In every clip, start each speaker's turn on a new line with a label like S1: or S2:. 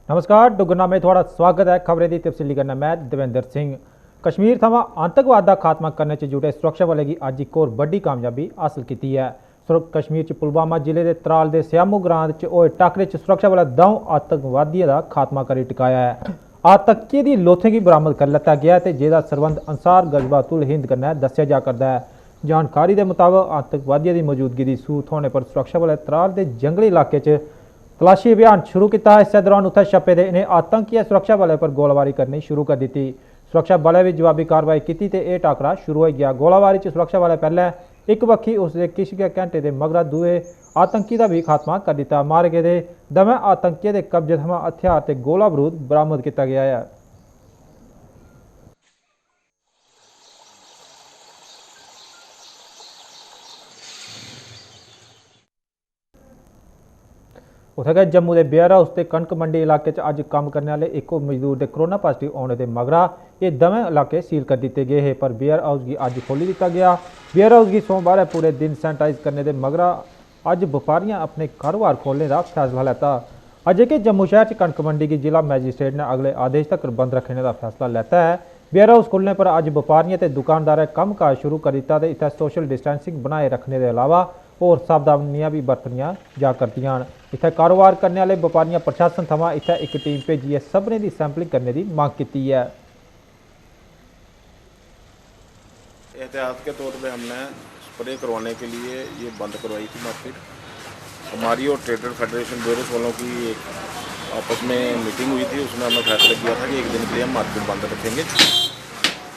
S1: नमस्कार, डुगरना में थोड़ा स्वागत है। खबरें की तफसीली करना मैं देवेंद्र सिंह। कश्मीर थमां आतंकवाद का खात्मा करने च जुटे सुरक्षा बलें की अज एक होर बड्डी कामयाबी हासिल की है। कश्मीर च पुलवामा जिले के त्राल के स्यामू ग्रां च होए टाकरे च सुरक्षा बलें दौं आतंकवादियों का खात्मा करी टकाया है। आतंकियों की लोथें की बरामद कर लैता गया है, जेदा सरबंध अंसार गजवातुल हिंद कन्नै दस्सिया जा करदा है। जानकारी के मुताबिक आतंकवादियों की मौजूदगी की सूह थ्होने पर सुरक्षा बलें त्राल के जंगली इलाके च तलाशी अभियान शुरू किया। इस दौरान उत्थे छप्पे दे इन्हें आतंकियों सुरक्षा बलें पर गोलाबारी करनी शुरू कर दी। सुरक्षा बलें भी जवाबी कार्रवाई की तो यह टाकरा शुरू हो गया। गोलाबारी च सुरक्षा बलें पहले एक बक्खी उसके किश घंटे के मगरा दूए आतंकी का भी खात्मा कर दिता। मारे गए दमें आतंकियों के कब्जे थमां हथियार ते गोला बरूद बरामद किया गया है। उत्थे गए जम्मू के बेयर हाउस ते कणक मंडी इलाके अज काम करने वाले एक मजदूर के कोरोना पॉजिटिव आने के मगरा ये दमें इलाके सील कर दिए गए हैं, पर बेयर हाउस की अज खोली दिता गया। बेयर हाउस की सोमवार पूरे दिन सैनिटाइज करने के मगरा अज व्यापारियों अपने कारोबार खोलने का फैसला लेता। अजे कि जम्मू शहर कणक मंडी की जिला मैजिस्ट्रेट ने अगले आदेश तक बंद रखने का फैसला लेता है। बेयर हाउस खुलने पर अज व्यापारियों ते दुकानदारें काम काज शुरू कर दिता। इतना सोशल डिस्टेंसिंग बनाए रखने के अलावा और सावधानियां भी बरतनियां जा करदियां। इत्थे कारोबार करने वाले व्यापारियों प्रशासन थमां इत्थे एक टीम भेजिए सबने की सैंपलिंग करने की मांग की है।
S2: एहतियात के तौर पे हमने स्प्रे करवाने के लिए ये बंद करवाई थी मार्केट। हमारी और ट्रेडर फेडरेशन बेरोस वालों की एक आपस में मीटिंग हुई थी, उसमें हमने फैसला किया था कि एक दिन के लिए हम मार्केट बंद रखेंगे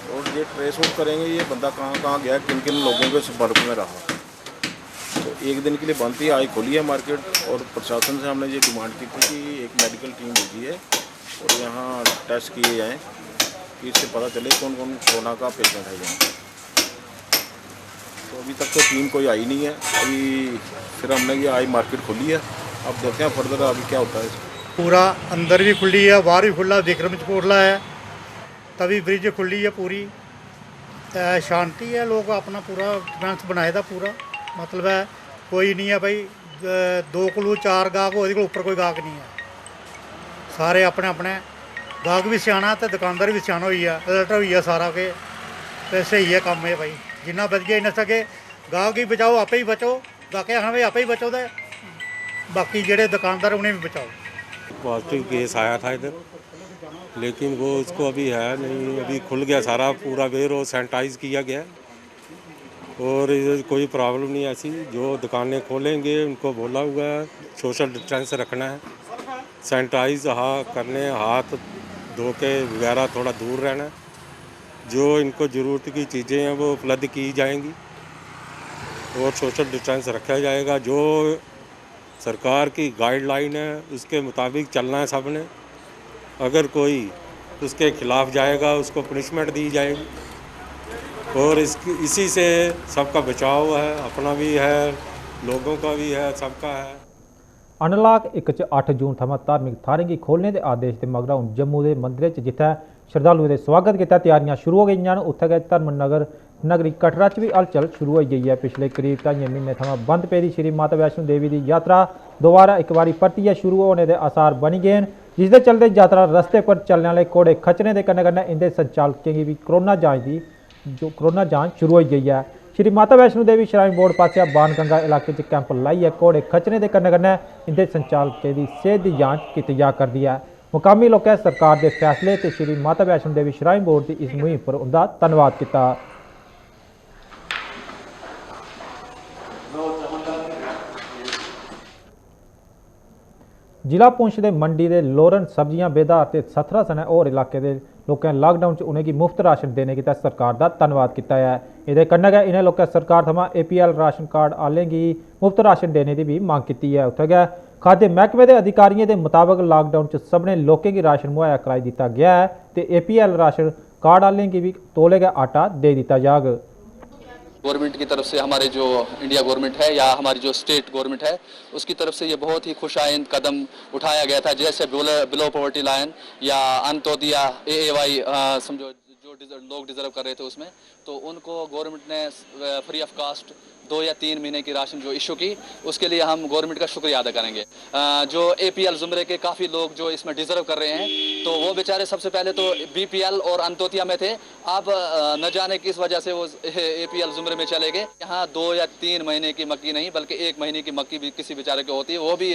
S2: और ये ट्रेस आउट करेंगे ये बंदा कहाँ कहाँ गया, किन किन लोगों के संपर्क में रहा। तो एक दिन के लिए बंद थी, आज खोली है मार्केट। और प्रशासन से हमने ये डिमांड की थी कि एक मेडिकल टीम भेजी है और यहाँ टेस्ट किए जाएँ कि इससे पता चले कौन कौन कोरोना का पेशेंट है यहाँ। तो अभी तक तो टीम कोई आई नहीं है। अभी फिर हमने ये आज मार्केट खोली है, अब देखते हैं फर्दर अभी क्या होता है।
S3: पूरा अंदर भी खुली है, बाहर भी खुला, विक्रम खुला है, तभी ब्रिज खुली है पूरी। शांति है, लोग अपना पूरा डिफेंस बनाए दा पूरा, मतलब है कोई नहीं है भाई 2 किलो 4 गाहक हो ऊपर कोई गाहक नहीं है। सारे अपने अपने गाहक भी सियाना तो दुकानदार भी सियाना हुई है, अलर्ट हुई है सारा के तो सही है काम है भाई। जिन्ना बच गया इन्ना सके गाहक ही बचाओ, आपे ही बचो, गाके हाँ भाई आपे ही बचो दे, बाकी जेडे दुकानदार उन्हें भी बचाओ।
S4: पॉजिटिव केस आया था इधर, लेकिन वो उसको अभी है नहीं। अभी खुल गया सारा, पूरा वेयर और सैनिटाइज किया गया और इधर कोई प्रॉब्लम नहीं ऐसी। जो दुकानें खोलेंगे उनको बोला हुआ है सोशल डिस्टेंस रखना है, सैनिटाइज करने, हाथ धो के वगैरह थोड़ा दूर रहना है। जो इनको ज़रूरत की चीज़ें हैं वो उपलब्ध की जाएंगी और सोशल डिस्टेंस रखा जाएगा। जो सरकार की गाइडलाइन है उसके मुताबिक चलना है सब ने। अगर कोई उसके खिलाफ जाएगा उसको पनिशमेंट दी जाएगी और इसी से सबका बचाव है, अपना भी है, लोगों का भी है, सबका है।
S1: अनलॉक 1 च 8 जून थमां धार्मिक थाहरें की खोलने के आदेश के मगरा हूँ जम्मू के मंदिर च जिथे श्रद्धालुओं के स्वागत किया तैयारियां शुरू हो गई। उत्थे गए धर्मनगर नगरी कटरा च भी हलचल शुरू हो गई है। पिछले करीब 2.5 महीने थमां बंद पेदी श्री माता वैष्णो देवी की यात्रा दोबारा एक बार परतियै शुरू होने के आसार बनी गए हैं, जिसके चलते यात्रा रस्ते पर चलने वाले घोड़े खच्चरें के कन्नै कन्नै इंदे संचालकें की भी कोरोना जांच शुरू हो गई है। श्री माता वैष्णो देवी श्राइन बोर्ड पासिया बाणगंगा इलाके च कैंप लाइए घोड़े खच्चरें के कन्नै कन्नै इंदे संचालकें की सेहत की जांच की जा करदी है। मुकामी लोकें सरकार के फैसले ते श्री माता वैष्णो देवी श्राइन बोर्ड की इस मुहिम पर उनका धन्यवाद किया। जिला पुंछ के मंडी के लोरन सब्जियां बेदार ते सथरा सने होर इलाके के लोगों लॉकडाउन च उन्हें मुफ्त राशन देने की सरकार का धन्यवाद किया है। ये कन्नै गै इन्हें लोकें सरकार थमां APL राशन कार्ड आलें की मुफ्त राशन देने की भी मांग की है। उत्थे गै खाद्य महकमे के अधिकारियों के मुताबिक लॉकडाउन च सबने लोगों की राशन मुहैया कराई दिता गया है तो APL राशन कार्ड आलें की भी तौले गै आटा दे दिता जाग।
S5: गवर्नमेंट की तरफ से हमारे जो इंडिया गवर्नमेंट है या हमारी जो स्टेट गवर्नमेंट है उसकी तरफ से ये बहुत ही खुशाइंद कदम उठाया गया था, जैसे बिलो पॉवर्टी लाइन या अंत्योदया AAY समझो जो जो लोग डिजर्व कर रहे थे उसमें, तो उनको गवर्नमेंट ने फ्री ऑफ कास्ट 2 या 3 महीने की राशन जो इशू की, उसके लिए हम गवर्नमेंट का शुक्रिया अदा करेंगे। जो APL ज़ुमरे के काफ़ी लोग जो इसमें डिजर्व कर रहे हैं, तो वो बेचारे सबसे पहले तो BPL और अंत्योदय में थे, अब न जाने किस वजह से वो APL ज़ुमरे में चले गए। यहाँ 2 या 3 महीने की मक्की नहीं बल्कि 1 महीने की मक्की भी किसी बेचारे को होती है, वो भी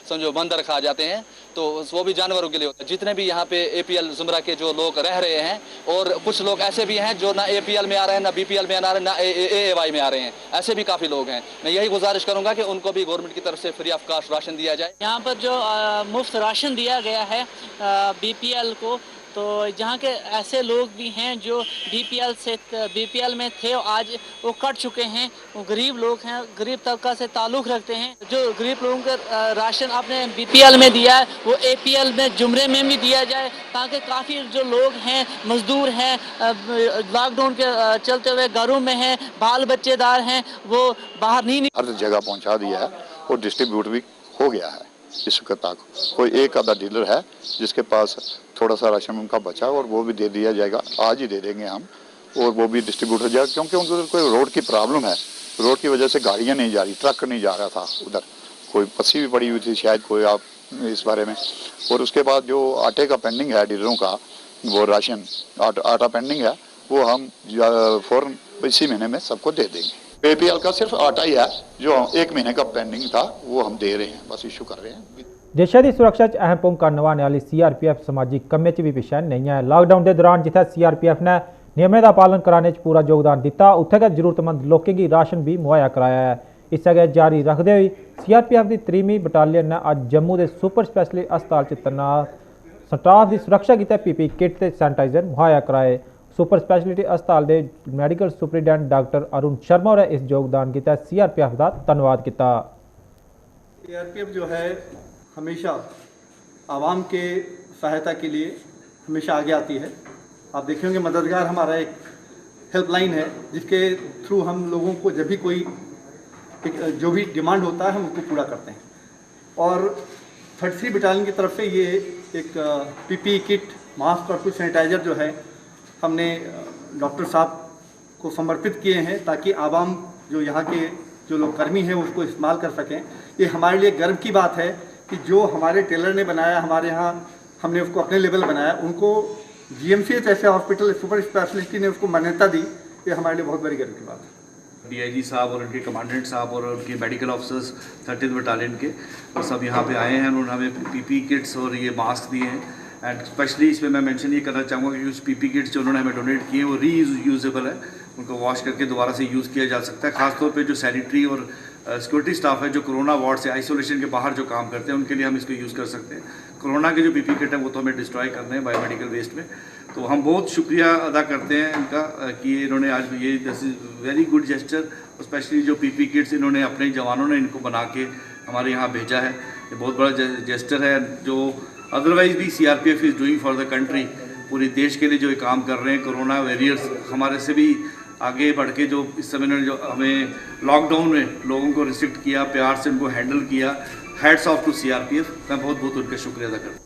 S5: समझो बंदर खा जाते हैं, तो वो भी जानवरों के लिए होता है। जितने भी यहाँ पे APL ज़ुमरा के जो लोग रह रहे हैं, और कुछ लोग ऐसे भी हैं जो ना APL में आ रहे हैं, ना BPL में आ रहे हैं, ना AAY में आ रहे हैं, ऐसे भी काफ़ी लोग हैं। मैं यही गुजारिश करूंगा कि उनको भी गवर्नमेंट की तरफ से फ्री ऑफ कास्ट राशन दिया जाए।
S6: यहाँ पर जो मुफ्त राशन दिया गया है BPL को, तो जहाँ के ऐसे लोग भी हैं जो BPL में थे, आज वो कट चुके हैं, वो गरीब लोग हैं, गरीब तबका से ताल्लुक़ रखते हैं। जो गरीब लोगों का राशन आपने BPL में दिया है, वो APL में ज़ुमरे में भी दिया जाए, ताकि काफ़ी जो लोग हैं, मज़दूर हैं, लॉकडाउन के चलते हुए घरों में हैं, बाल बच्चेदार हैं, वो बाहर नहीं
S7: हर जगह पहुंचा दिया है और डिस्ट्रीब्यूट भी हो गया है। इस वक्त तक कोई एक आधा डीलर है जिसके पास थोड़ा सा राशन उनका बचा, और वो भी दे दिया जाएगा, आज ही दे देंगे हम, और वो भी डिस्ट्रीब्यूट हो जाएगा। क्योंकि उनको कोई रोड की प्रॉब्लम है, रोड की वजह से गाड़ियाँ नहीं जा रही, ट्रक नहीं जा रहा था, उधर कोई पस्सी भी पड़ी हुई थी शायद, कोई आप इस बारे में। और उसके बाद जो आटे का पेंडिंग है डीलरों का, वो राशन आटा पेंडिंग है, वो हम फौरन इसी महीने में सबको दे देंगे। APL का सिर्फ आटा ही है जो 1 महीने का पेंडिंग था, वो हम दे रहे हैं, बस इशू कर रहे हैं।
S1: देशा की सुरक्षा च अहम भूमिका निभाने वाली CRPF समाजिक कम्में च भी पिछे नहीं है। लॉकडाउन के दौरान जिथे CRPF ने नियमें का पालन कराने च पूरा योगदान दिता, उत्थे गै जरूरतमंद लोगों की राशन भी मुहैया कराया है। इस गै जारी रखते हुए CRPF की 3वीं बटालियन ने अज जम्मू के सुपर स्पैशलिस्ट अस्पताल च तैनात स्टाफ की सुरक्षा की PPE किट ते सैनिटाइजर मुहैया कराए। सुपर स्पैशलिटी अस्पताल के medical superintendent doctor Arun Sharma और इस योगदान के तहत CRPF का धन्यवाद किया।
S8: CRPF जो है हमेशा आवाम के सहायता के लिए हमेशा आगे आती है। आप देखे होंगे मददगार हमारा एक हेल्पलाइन है, जिसके थ्रू हम लोगों को जब भी कोई जो भी डिमांड होता है हम उसको पूरा करते हैं। और 33 बटालियन की तरफ से ये एक PPE किट, मास्क और कुछ सैनिटाइज़र जो है हमने डॉक्टर साहब को समर्पित किए हैं, ताकि आवाम जो यहाँ के जो लोग कर्मी हैं उसको इस्तेमाल कर सकें। ये हमारे लिए गर्व की बात है कि जो हमारे टेलर ने बनाया, हमारे यहाँ हमने उसको अपने लेवल बनाया, उनको GMCH ऐसे हॉस्पिटल सुपर स्पेशलिटी ने उसको मान्यता दी, ये हमारे लिए बहुत बड़ी गर्व की बात है।
S9: DIG साहब और उनके कमांडेंट साहब और उनके मेडिकल ऑफिसर्स 30th बटालियन के सब यहाँ पे आए हैं। उन्होंने हमें PPE किट्स और ये मास्क दिए हैं। एंड स्पेशली इसमें मैं मेंशन ये करना चाहूँगा कि उस PPE किट्स जो उन्होंने हमें डोनेट किए हैं वो रीयूजेबल है, उनको वॉश करके दोबारा से यूज़ किया जा सकता है। खासतौर पे जो सैनिटरी और सिक्योरिटी स्टाफ है जो कोरोना वार्ड से आइसोलेशन के बाहर जो काम करते हैं, उनके लिए हम इसको यूज़ कर सकते हैं। कोरोना के जो PPE किट है वो तो हमें डिस्ट्रॉय करने हैं बायोमेडिकल वेस्ट में, तो हम बहुत शुक्रिया अदा करते हैं इनका कि इन्होंने आज ये this is very good gesture. Specially जो PPE किट्स इन्होंने अपने जवानों ने इनको बना के हमारे यहाँ भेजा है, ये बहुत बड़ा जेस्चर है जो अदरवाइज भी CRPF is doing for the country. पूरे देश के लिए जो ये काम कर रहे हैं, कोरोना वॉरियर्स हमारे से भी आगे बढ़ के जो इस समय ने जो हमें लॉकडाउन में लोगों को रिस्ट्रिक्ट किया, प्यार से उनको हैंडल किया, हैट्स ऑफ टू CRPF। मैं बहुत बहुत उनका शुक्रिया अदा करता हूँ।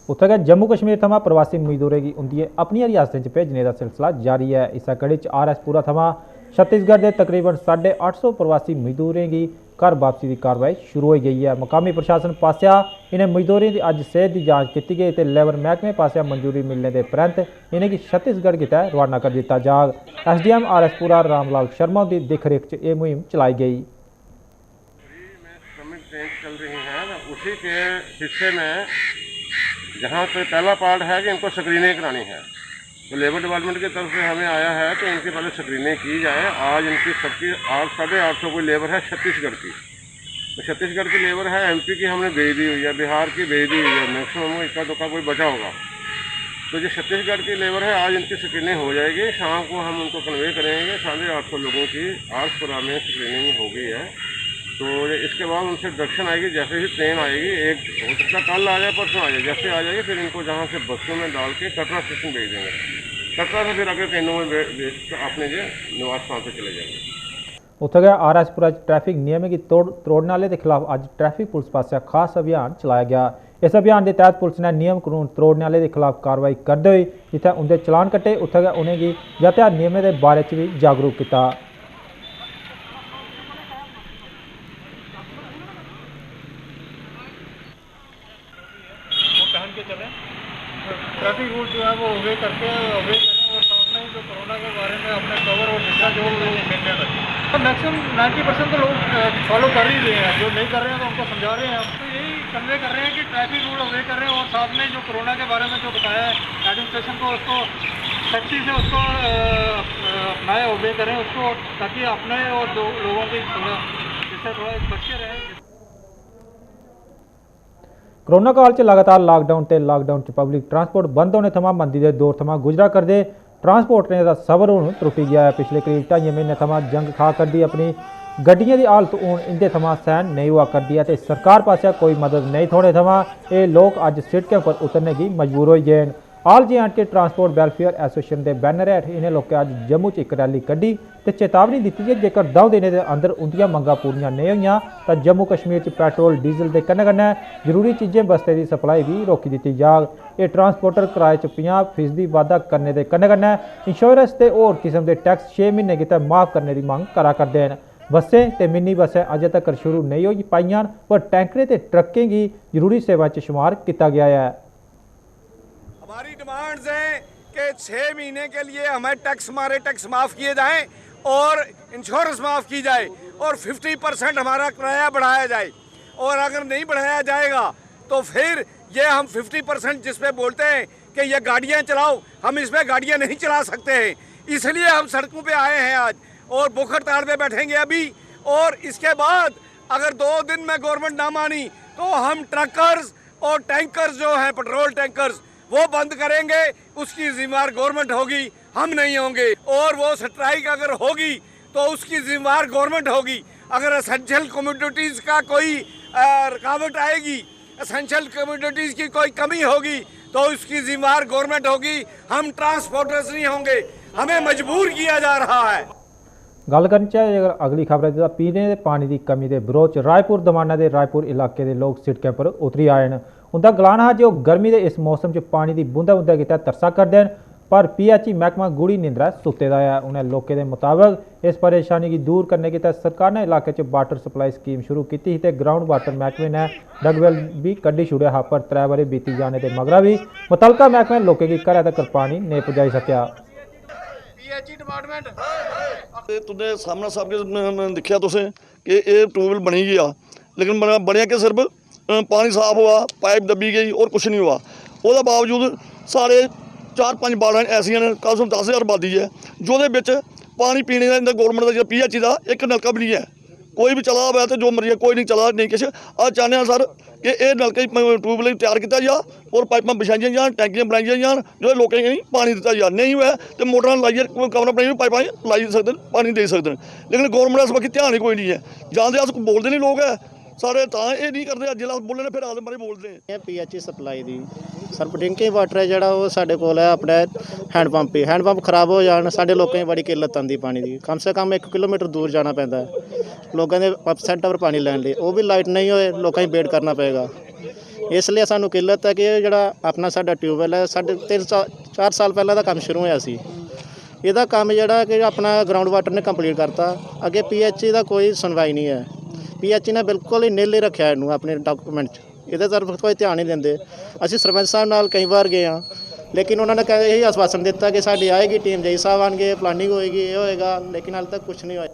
S1: उत्थे गै जम्मू कश्मीर थमां प्रवासी मजदूरों की उंदियां अपनी रियासतें च भेजने का सिलसिला जारी है। इस कड़ी च RS पुरा थमां छत्तीसगढ़ के तकरीबन 850 प्रवासी मजदूरों की घर वापसी की कार्रवाई शुरू हो गई है। मकामी प्रशासन पासिया इन्हें मजदूरों की अज सेहत की जांच की गई तो लेबर महकमे पासिया मंजूरी मिलने के परंत इन्हें छत्तीसगढ़ की तय रवाना कर दिता जाग। SDM RS पुरा रामलाल शर्मा की देखरेख च यह मुहिम चलाई गई।
S10: चल रही हैं, उसी के हिस्से में जहाँ पे पहला पार्ट है कि इनको स्क्रीनिंग करानी है, तो लेबर डिपार्टमेंट की तरफ से हमें आया है तो इनकी पहले स्क्रीनिंग की जाए। आज इनकी सबकी 800 कोई लेबर है छत्तीसगढ़ की, तो छत्तीसगढ़ की लेबर है, MP की हमने भेज दी हुई है, बिहार की भेज दी हुई है, मैक्सिमम इक्का दुक्का कोई बचा होगा। तो जो छत्तीसगढ़ की लेबर है आज इनकी स्क्रीनिंग हो जाएगी, शाम को हम उनको कन्वे करेंगे। 850 लोगों की आज पुरा में स्क्रीनिंग हो गई है, तो इसके बाद उनसे डायरेक्शन आएगी। जैसे ही ट्रेन आएगी, एक हो सकता कल आ जाए, परसों आ जाए, जैसे आ जाएगी फिर इनको जहाँ से बसों में डाल के कटरा स्टेशन भेज देंगे। कटरा से फिर आगे ट्रेनों में अपने जो निवास स्थान से चले जाएंगे।
S1: उत्थे गै RS पुरा ट्रैफिक नियमें की तोड़ने वाले के खिलाफ अज ट्रैफिक पुलिस पास खास अभियान चलाया गया। इस अभियान के तहत पुलिस ने नियम कानून त्रोड़ने वाले के खिलाफ कार्रवाई करते हुए जिथे उनके चलान कट्टे उत्थे गै उन्हें यातायात नियमें के बारे च भी जागरूक किया।
S3: ट्रैफिक रूल जो है वो ओबे करके ओबे करें और साथ में ही जो कोरोना के बारे में अपने कवर और जितना जो मेंटेन रखें। तो मैक्सिमम 90% तो लोग फॉलो कर ही रहे हैं, जो नहीं कर रहे हैं तो उनको समझा रहे हैं। हम तो यही कन्वे कर रहे हैं कि ट्रैफिक रूल ओबे करें और साथ में जो कोरोना के बारे में जो बताया है एडमिनिस्ट्रेशन को उसको सख्ती से उसको अपनाए, ओबे करें उसको, ताकि अपने और लोगों की थोड़ा इससे थोड़ा बच के रहें।
S1: कोरोना काल च लगातार लॉकडाउन ते लॉकडाउन च पब्लिक ट्रांसपोर्ट बंद होने थमां मंदी दे दौर थमां गुजरा करदे ट्रांसपोर्टरें दा सबर हुण त्रुटी गया है। पिछले करीब 2.5 महीने थमां जंग खा करदी अपनी गड्डियां दी हालत हुण इंदे थमां सहन नहीं हुआ करदी है ते सरकार पासेआ कोई मदद नहीं थोड़े थमां ये लोग अज सिड़कें पर उतरने की मजबूर हो गए। All J&K transport welfare association के बैनर हेठ इन्हें लोगों अज जम्मू च एक रैली कड्ढी ते चेतावनी दी है जेकर 2 दिनों के अंदर उनदियां मंगां पूरियां नहीं होईयां तां जम्मू कश्मीर च पेट्रोल डीजल के कन्नै कन्नै जरूरी चीज़ें बस्ते की सप्लाई भी रोकी दी जाग। ये ट्रांसपोर्टर किराए च 50% वाधा करने के कन्नै कन्नै इंश्योरेंस ते होर किस्म के टैक्स 6 महीने गितै माफ़ करने की मंग करा करदे न। बसें ते मिनी बसें अजे तक शुरू नहीं हो पाईयां पर टैंकरें ते ट्रकें की जरूरी सेवा च शुमार किया गया है।
S11: हमारी डिमांड्स हैं कि 6 महीने के लिए हमें टैक्स माफ़ किए जाएं और इंश्योरेंस माफ़ की जाए और 50% हमारा किराया बढ़ाया जाए। और अगर नहीं बढ़ाया जाएगा तो फिर ये हम 50% जिस पे बोलते हैं कि ये गाड़ियां चलाओ, हम इसमें गाड़ियां नहीं चला सकते हैं। इसलिए हम सड़कों पे आए हैं आज और भूख हड़ताल पे बैठेंगे अभी। और इसके बाद अगर 2 दिन में गवर्नमेंट ना मानी तो हम ट्रकर्स और टैंकर्स जो हैं पेट्रोल टैंकर्स वो बंद करेंगे। उसकी जिम्मेदार गवर्नमेंट होगी, हम नहीं होंगे। और वो स्ट्राइक अगर होगी तो उसकी जिम्मेदार गवर्नमेंट होगी। अगर एसेंशियल कमोडिटीज़ का कोई रुकावट आएगी, एसेंशियल कमोडिटीज़ की कोई कमी होगी तो उसकी जिम्मेदार गवर्नमेंट होगी, हम ट्रांसपोर्टर्स नहीं होंगे। हमें मजबूर किया जा रहा है।
S1: गल करनी चाहिए अगर अगली खबर है पीने के पानी की कमी के विरोध च रायपुर दमाना के रायपुर इलाके के लोग सड़कों पर उतरी आए हैं। उनका गलाना है जो गर्मी के इस मौसम च पानी की बूंदा बूंदा की तरसा करते हैं पर PHE महकमा गूढ़ी निंद्रा सुते दा है। उन्हें लोगों के मुताबिक इस परेशानी की दूर करने की सरकार ने इलाके च वाटर सप्लाई स्कीम शुरू की थी ते ग्राउंड वाटर महकमे ने डगवेल भी कड्ढी छुड़िया हा पर 3 बारी बीती जाने के मगरा भी मुतलका महकमे लोगों की घरै तक पानी नहीं पहुँचाई सकिया।
S12: तुंदे सामने सब दिखा तुसें कि ये ट्यूबवेल बनी गया लेकिन बनया कि सिर्फ पानी साफ हुआ, पाइप दबी गई और कुछ नहीं हुआ। उसके बावजूद साढ़े 4-5 बाड़ां ऐसियां ने कल 10,000 आबादी है जो पानी पीने का गौरमेंट का PHE का एक नलका भी नहीं है। कोई भी चला हुआ है तो जो मर्जी कोई नहीं चला नहीं किश। अस चाहते हैं सर कि यह नलके ट्यूबवेल तैयार किया जा और पाइपां बिछाई जान, टैंकियां बनाई जान जो लोगों को पानी दिता जा। नहीं हुआ तो मोटर लाइए कमरा बनाइए पाइपां लाई सकते पानी दे सकते हैं। लेकिन गौरमेंट इस वक्त ध्यान ही कोई नहीं है। जानते अस बोलते नहीं लोग है सारे तां ये नहीं करते जिला बोलने फिर आदम बारे बोलते हैं।
S13: PHE सप्लाई दी सर ड्रिंकिंग वाटर है जोड़ा वो साढ़े कोल है अपने हैंड पंप खराब हो जान साढ़े लोगों की बड़ी किल्लत आती पानी की। कम से कम 1 किलोमीटर दूर जाना पैंदा है लोगों के पंप सेंटर पर पानी लैन लिए। वो भी लाइट नहीं होए लोगों की वेट करना पेगा। इसलिए सानू किल्लत है कि जोड़ा अपना साडा ट्यूबवेल है साढ़े 3-4 साल पहले का काम शुरू होया सी। ਇਹਦਾ ਕੰਮ ਜਿਹੜਾ कि अपना ग्राउंड वाटर ने कंप्लीट करता अगे PHE का कोई सुनवाई नहीं है। PHE ने बिल्कुल ही नीले रखा इनू अपने डॉक्यूमेंट ये तरफ कोई ध्यान नहीं देंगे। असीं सरपंच साहब नाल कई बार गए हाँ लेकिन उन्होंने यही आश्वासन दिता कि साड़ी आएगी टीम जई साहब आएंगे प्लानिंग होएगी ये होएगा लेकिन हाल तक कुछ नहीं हुआ।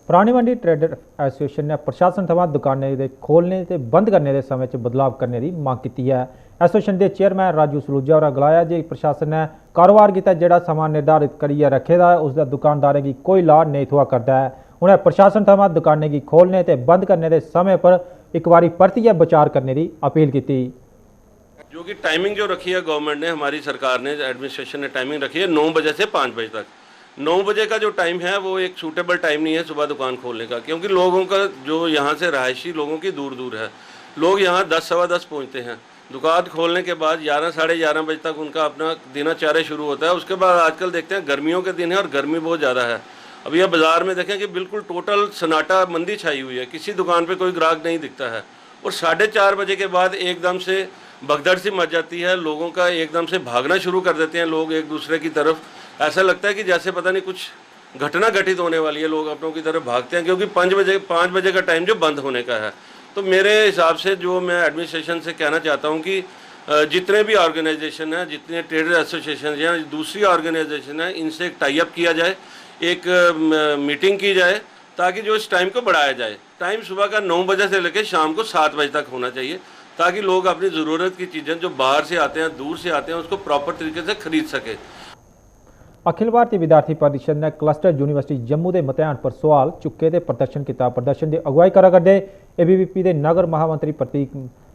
S1: पुरानी मंडी ट्रेडर एसोसिएशन ने प्रशासन थमां दुकानें दे खोलने ते बंद करने के समय च बदलाव करने की मांग की है। एसोसिएशन के चेयरमैन राजू सलूजा होरें गलाया जे प्रशासन ने कारोबार किता जेड़ा समा निर्धारित करिए रखे दा है उसका दुकानदारें की कोई लाभ नहीं थोआ करता है। उन्हें प्रशासन थमां दुकानें की खोलने ते बंद करने के समय पर एक बारी परतियै विचार करने की अपील की।
S14: जो कि टाइमिंग जो रखी है गवर्नमेंट ने हमारी सरकार ने एडमिनिस्ट्रेशन ने टाइमिंग रखी है 9 बजे से 5 बजे तक। 9 बजे का जो टाइम है वो एक सूटेबल टाइम नहीं है सुबह दुकान खोलने का क्योंकि लोगों का जो यहाँ से रहायशी लोगों की दूर दूर है। लोग यहाँ 10 सवा 10 पहुँचते हैं। दुकान खोलने के बाद 11 साढ़े 11 बजे तक उनका अपना दिनचर्या शुरू होता है। उसके बाद आजकल देखते हैं गर्मियों के दिन है और गर्मी बहुत ज़्यादा है। अब यह बाज़ार में देखें कि बिल्कुल टोटल सन्नाटा मंदी छाई हुई है, किसी दुकान पे कोई ग्राहक नहीं दिखता है। और 4:30 बजे के बाद एकदम से भगदड़ सी मच जाती है, लोगों का एकदम से भागना शुरू कर देते हैं लोग एक दूसरे की तरफ। ऐसा लगता है कि जैसे पता नहीं कुछ घटना घटित होने वाली है, लोग अपनों की तरफ भागते हैं, क्योंकि 5 बजे का टाइम जो बंद होने का है। तो मेरे हिसाब से जो मैं एडमिनिस्ट्रेशन से कहना चाहता हूँ कि जितने भी ऑर्गेनाइजेशन हैं, जितने ट्रेड एसोसिएशन या दूसरी ऑर्गेनाइजेशन है, इनसे एक टाई अप किया जाए, एक मीटिंग की जाए, ताकि जो इस टाइम को बढ़ाया जाए। टाइम सुबह का 9 बजे से लेकर शाम को 7 बजे तक होना चाहिए, ताकि लोग अपनी ज़रूरत की चीज़ें जो बाहर से आते हैं, दूर से आते हैं, उसको प्रॉपर तरीके से खरीद सके।
S1: अखिल भारतीय विद्यार्थी परिषद ने क्लस्टर यूनिवर्सिटी जम्मू के मतेयान पर सवाल चुके थे प्रदर्शन किया। प्रदर्शन की अगुवाई करा करते ABVP के नगर महामंत्री प्रतीक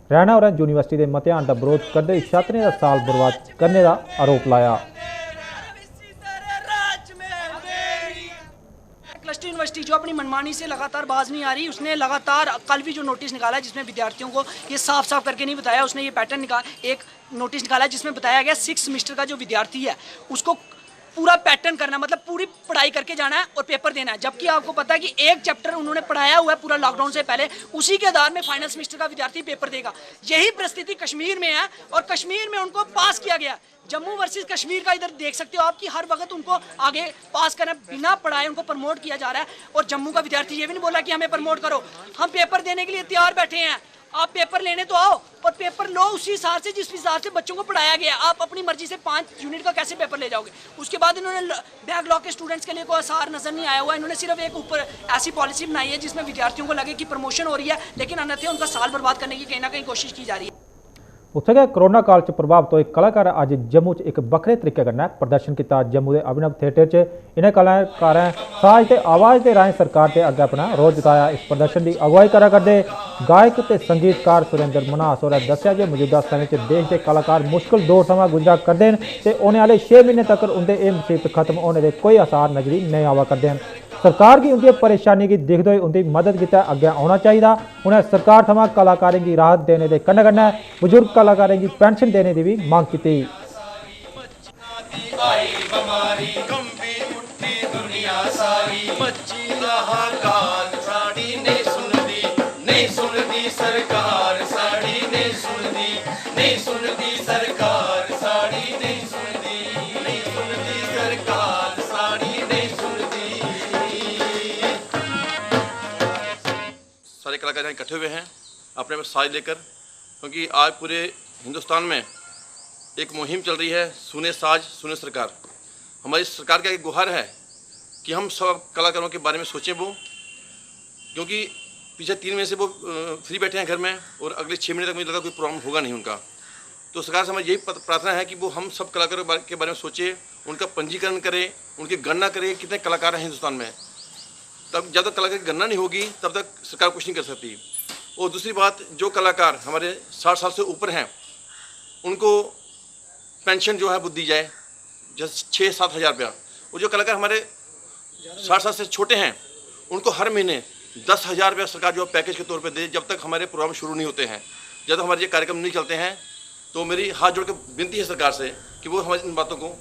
S1: रैना और यूनिवर्सिटी के मतेयान का विरोध करते छात्रें का साल बर्बाद करने का आरोप लाया।
S15: क्लस्टर यूनिवर्सिटी जो अपनी मनमानी से लगातार बाज नहीं आ रही, उसने लगातार कल भी जो नोटिस निकाला है जिसमें विद्यार्थियों को ये साफ साफ करके नहीं बताया, उसने ये पैटर्न एक नोटिस निकाला है जिसमें बताया गया 6 सेमेस्टर का जो विद्यार्थी है उसको पूरा पैटर्न करना, मतलब पूरी पढ़ाई करके जाना है और पेपर देना है। जबकि आपको पता है कि एक चैप्टर उन्होंने पढ़ाया हुआ है पूरा लॉकडाउन से पहले, उसी के आधार में फाइनल सेमेस्टर का विद्यार्थी पेपर देगा। यही परिस्थिति कश्मीर में है और कश्मीर में उनको पास किया गया। जम्मू वर्सेस कश्मीर का इधर देख सकते हो आप कि हर वक्त उनको आगे पास करना, बिना पढ़ाए उनको प्रमोट किया जा रहा है। और जम्मू का विद्यार्थी ये भी नहीं बोला कि हमें प्रमोट करो, हम पेपर देने के लिए तैयार बैठे हैं, आप पेपर लेने तो आओ और पेपर लो उसी हिसाब से जिस हिसाब से बच्चों को पढ़ाया गया। आप अपनी मर्जी से 5 यूनिट का कैसे पेपर ले जाओगे। उसके बाद इन्होंने बैकलॉग के स्टूडेंट्स के लिए कोई आसार नजर नहीं आया हुआ। इन्होंने सिर्फ एक ऊपर ऐसी पॉलिसी बनाई है जिसमें विद्यार्थियों को लगे कि प्रमोशन हो रही है, लेकिन अन्यथा उनका साल बर्बाद करने की कहीं ना कहीं कोशिश की जा रही है।
S1: उत्थे गए कोरोना काल च प्रभावित होए कलाकार अज जम्मू च एक बखरे तरीके कन्नै प्रदर्शन किया। जम्मू के अभिनव थिएटर च इन्हें कलाकारें साज ते आवाज़ के राहें सरकार के अगे अपना रोज जताया। इस प्रदर्शन की अगुवाई करा करते गायक ते संगीतकार सुरेंद्र मनास होरें दस्सिया जे मौजूदा समय च देश के कलाकार मुश्किल दौर समा गुजरा करते हैं ते आने वाले 6 महीने तक उनके ये मुसीबत खत्म होने के कोई आसार नजरी नहीं आवा करते हैं। सरकार की उनकी परेशानी की दिखते हुए उनकी मदद की अगे आना चाहिए। उन्हें सरकार थमां कलाकारें की राहत देने के कन्नै कन्नै बुजुर्ग कलाकारें की पेंशन देने की भी मांग की।
S16: सारे कलाकार यहाँ इकट्ठे हुए हैं अपने में साज लेकर, क्योंकि आज पूरे हिंदुस्तान में एक मुहिम चल रही है, सुने साज सुने सरकार। हमारी सरकार का एक गुहार है कि हम सब कलाकारों के बारे में सोचें वो, क्योंकि पिछले 3 महीने से वो फ्री बैठे हैं घर में और अगले 6 महीने तक मुझे लगा कोई प्रॉब्लम होगा नहीं उनका। तो सरकार से हमारी यही प्रार्थना है कि वो हम सब कलाकारों के बारे में सोचे, उनका पंजीकरण करें, उनकी गणना करें कितने कलाकार हैं हिंदुस्तान में। तब जब तक कलाकार की गणना नहीं होगी तब तक सरकार कुछ नहीं कर सकती। और दूसरी बात, जो कलाकार हमारे 60 साल से ऊपर हैं उनको पेंशन जो है वो दी जाए, जैसे 6-7 हज़ार रुपया। और जो कलाकार हमारे 60 साल से छोटे हैं उनको हर महीने 10,000 रुपया सरकार जो पैकेज के तौर पे दे, जब तक हमारे प्रोग्राम शुरू नहीं होते हैं, जब तक हमारे ये कार्यक्रम नहीं चलते हैं। तो मेरी हाथ जोड़ के विनती है सरकार से कि वो हमारी इन बातों को।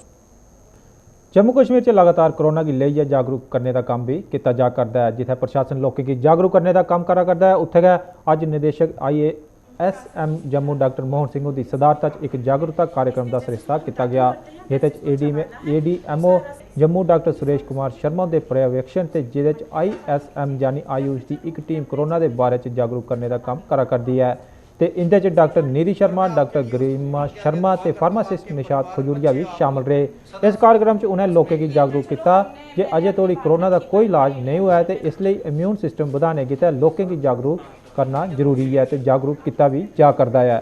S1: जम्मू कश्मीर च लगातार कोरोना की लेइयै जागरूक करने का काम भी किया जा करता है। जिथे प्रशासन लोगों की जागरूक करने का काम करा करता है, उत्थे गै अज निदेशक IASM जम्मू डॉक्टर मोहन सिंह की सदारत एक जागरूकता कार्यक्रम का सरिस्ता किया गया। जिस ADMO जम्मू डॉक्टर सुरेश कुमार शर्मा के पर्यवेक्षण से जिस ISM यानी आयुष की एक टीम कोरोना के बारे में जागरूक करने का काम करा करती है। तो इंदे च डॉक्टर नीरी शर्मा, डॉक्टर गरिमा शर्मा ते फार्मासिस्ट निशात खजूरिया भी शामिल रहे। इस कार्यक्रम च उन्हें लोगों की जागरूक किया कि अजे तोड़ी कोरोना का कोई इलाज नहीं हुआ है, तो इसलिए इम्यून सिस्टम बढ़ाने के लिए लोगों की जागरूक करना जरूरी है, तो जागरूक किया भी जा करता है।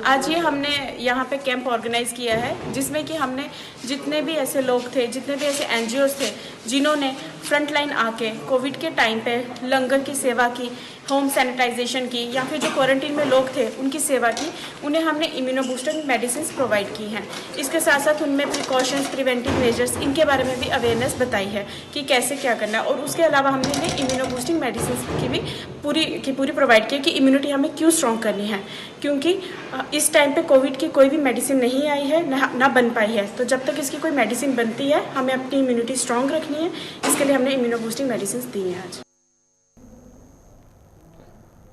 S17: आज ये हमने यहाँ पे कैंप ऑर्गेनाइज़ किया है, जिसमें कि हमने जितने भी ऐसे लोग थे, जितने भी ऐसे NGOs थे जिन्होंने फ्रंट लाइन आके कोविड के टाइम पे लंगर की सेवा की, होम सैनिटाइजेशन की, या फिर जो क्वारंटीन में लोग थे उनकी सेवा की, उन्हें हमने इम्यूनो बूस्टर मेडिसिन प्रोवाइड की हैं। इसके साथ साथ उनमें प्रिकॉशंस, प्रिवेंटिव मेजर्स, इनके बारे में भी अवेयरनेस बताई है कि कैसे क्या करना है। और उसके अलावा हमने इन्हें इम्यूनो बूस्टिंग मेडिसिन की भी पूरी प्रोवाइड की कि इम्यूनिटी हमें क्यों स्ट्रॉन्ग करनी है, क्योंकि इस टाइम पे कोविड की कोई भी मेडिसिन नहीं आई है, ना बन पाई है। तो जब तक इसकी कोई मेडिसिन बनती है हमें अपनी इम्यूनिटी स्ट्रॉन्ग रखनी है, इसके लिए हमने इम्यूनो बूस्टिंग मेडिसिन दी हैं आज।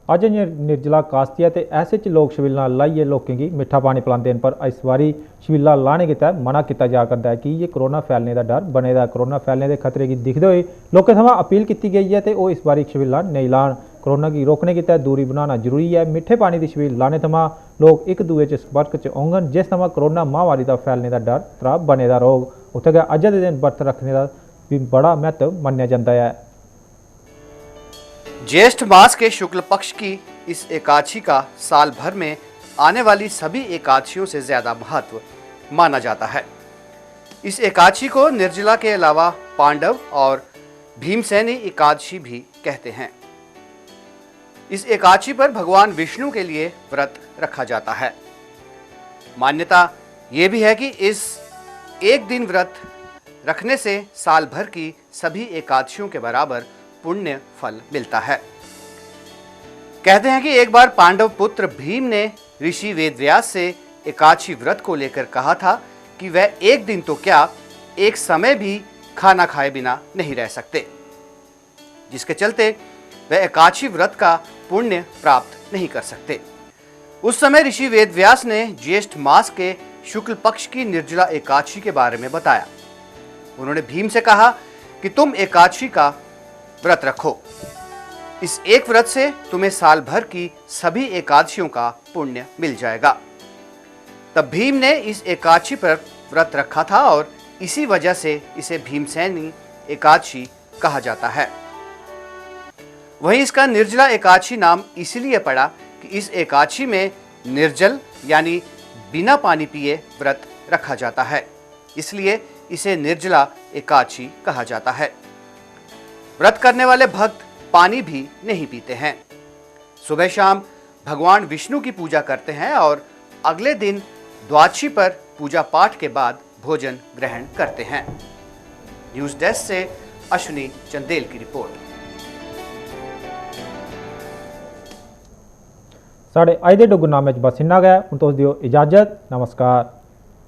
S1: अज निर्जला कास्ती है तो ऐसे च लोग छबीलां लाइए लोगों की मिठा पानी पिलाते हैं, पर इस बारी छबीलां लाने गितै मना किया जा करता है कि ये कोरोना फैलने का डर बने दा। कोरोना फैलने के खतरे की दिखते हुए लोगों थमां अपील की गई है तो वो इस बारी छबीलां नहीं लान। कोरोना की रोकने गितै दूरी बनाना जरूरी है। मिठे पानी की छबील लाने थमां लोग एक दूए च संपर्क च औंगन, जिस थमां कोरोना महामारी का फैलने का डर त्राह बने दा रोग। उत्थे गै अज्ज दे दिन व्रत रखने का भी बड़ा महत्व मन्निया जाता है।
S18: ज्येष्ठ मास के शुक्ल पक्ष की इस एकादशी का साल भर में आने वाली सभी एकादशियों से ज्यादा महत्व माना जाता है। इस एकादशी को निर्जला के अलावा पांडव और भीमसेनी एकादशी भी कहते हैं। इस एकादशी पर भगवान विष्णु के लिए व्रत रखा जाता है। मान्यता ये भी है कि इस एक दिन व्रत रखने से साल भर की सभी एकादशियों के बराबर पुण्य फल मिलता है। कहते हैं कि एक बार पांडव पुत्र भीम ने ऋषि वेदव्यास से एकादशी व्रत को लेकर कहा था कि वह एक दिन तो क्या एक समय भी खाना खाए बिना नहीं रह सकते, जिसके चलते वह एकादशी व्रत का पुण्य प्राप्त नहीं कर सकते। उस समय ऋषि वेदव्यास ने ज्येष्ठ मास के शुक्ल पक्ष की निर्जला एकादशी के बारे में बताया। उन्होंने भीम से कहा कि तुम एकादशी का व्रत रखो, इस एक व्रत से तुम्हें साल भर की सभी एकादशियों का पुण्य मिल जाएगा। तब भीम ने इस एकादशी पर व्रत रखा था और इसी वजह से इसे भीमसेनी एकादशी कहा जाता है। वहीं इसका निर्जला एकादशी नाम इसलिए पड़ा कि इस एकादशी में निर्जल यानी बिना पानी पिए व्रत रखा जाता है, इसलिए इसे निर्जला एकादशी कहा जाता है। व्रत करने वाले भक्त पानी भी नहीं पीते हैं। सुबह शाम भगवान विष्णु की पूजा करते हैं और अगले दिन द्वादशी पर पूजा पाठ के बाद भोजन ग्रहण करते हैं। न्यूज़ डेस्क से अश्विनी चंदेल की रिपोर्ट।
S1: साढ़े अज के डुगरनामे बस इन्ना गै। हुण तुस दिओ इजाजत। नमस्कार।